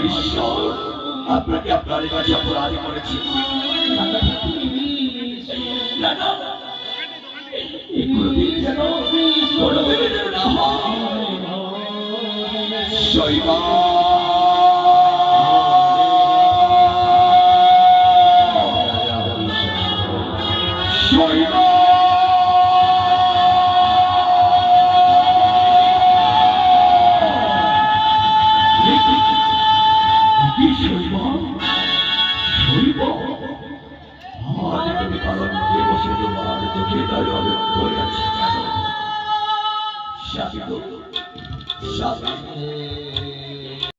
ঈশ্বর আপনাকে আপনার কাছে অপরাধ করেছি না না কোনদিন যেন না শৈবা